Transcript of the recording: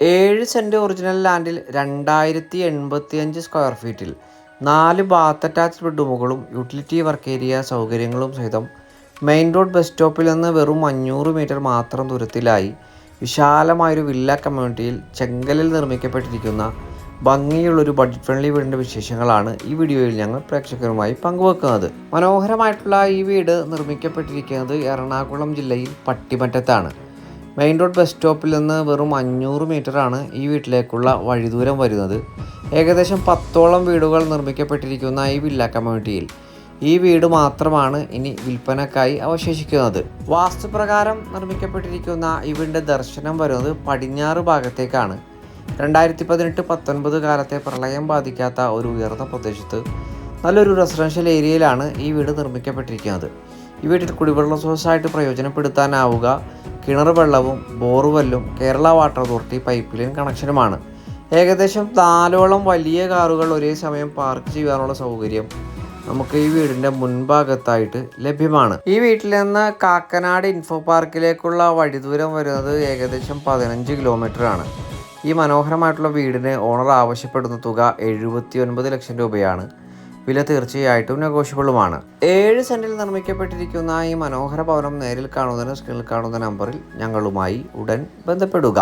7 cent original ലാൻഡിൽ 2085 square ഫീറ്റിൽ 4 bath attached ബെഡ്റൂമുകളും utility work area സൗകര്യങ്ങളും സഹിതം മെയിൻ റോഡ് ബസ് സ്റ്റോപ്പിൽ നിന്ന് വെറും 500 മീറ്റർ മാത്രം ദൂരത്തിലായി വിശാലമായൊരു വില്ല കമ്മ്യൂണിറ്റിയിൽ ചെങ്കലിൽ നിർമ്മിക്കപ്പെട്ടിരിക്കുന്ന ഭംഗിയുള്ളൊരു ബഡ്ജറ്റ് ഫ്രണ്ട്ലി വീടിൻ്റെ വിശേഷങ്ങളാണ് ഈ വീഡിയോയിൽ ഞങ്ങൾ പ്രേക്ഷകരുമായി പങ്കുവെക്കുന്നത്. മനോഹരമായിട്ടുള്ള ഈ വീട് നിർമ്മിക്കപ്പെട്ടിരിക്കുന്നത് എറണാകുളം ജില്ലയിൽ പട്ടിമറ്റത്താണ്. മെയിൻ റോഡ് ബസ് സ്റ്റോപ്പിൽ നിന്ന് വെറും 500 മീറ്ററാണ് ഈ വീട്ടിലേക്കുള്ള വഴിദൂരം വരുന്നത്. ഏകദേശം 10ഓളം വീടുകൾ നിർമ്മിക്കപ്പെട്ടിരിക്കുന്ന ഈ വില്ല കമ്മ്യൂണിറ്റിയിൽ ഈ വീട് മാത്രമാണ് ഇനി വിൽപ്പനക്കായി അവശേഷിക്കുന്നത്. വാസ്തുപ്രകാരം നിർമ്മിക്കപ്പെട്ടിരിക്കുന്ന ഈ വീടിൻ്റെ ദർശനം വരുന്നത് പടിഞ്ഞാറ് ഭാഗത്തേക്കാണ്. 2018-19 കാലത്തെ പ്രളയം ബാധിക്കാത്ത ഒരു ഉയർന്ന പ്രദേശത്ത് നല്ലൊരു റെസിഡൻഷ്യൽ ഏരിയയിലാണ് ഈ വീട് നിർമ്മിക്കപ്പെട്ടിരിക്കുന്നത്. ഈ വീട്ടിൽ കുടിവെള്ള സോഴ്സായിട്ട് പ്രയോജനപ്പെടുത്താനാവുക കിണർ വെള്ളവും ബോർവെല്ലും Kerala water authority pipe line കണക്ഷനുമാണ്. ഏകദേശം 4ഓളം വലിയ കാറുകൾ ഒരേ സമയം പാർക്ക് ചെയ്യാനുള്ള സൗകര്യം നമുക്ക് ഈ വീടിൻ്റെ മുൻഭാഗത്തായിട്ട് ലഭ്യമാണ്. ഈ വീട്ടിൽ നിന്ന് കാക്കനാട് ഇൻഫോ പാർക്കിലേക്കുള്ള വഴിദൂരം വരുന്നത് ഏകദേശം 15 കിലോമീറ്ററാണ്. ഈ മനോഹരമായിട്ടുള്ള വീടിന് ഓണർ ആവശ്യപ്പെടുന്ന തുക 79 ലക്ഷം രൂപയാണ്. വില തീർച്ചയായിട്ടും നെഗോഷ്യബിളുമാണ്. 7 സെൻറ്റിൽ നിർമ്മിക്കപ്പെട്ടിരിക്കുന്ന ഈ മനോഹര ഭവനം നേരിൽ കാണുന്നതിന് സ്ക്രീനിൽ കാണുന്ന നമ്പറിൽ ഞങ്ങളുമായി ഉടൻ ബന്ധപ്പെടുക.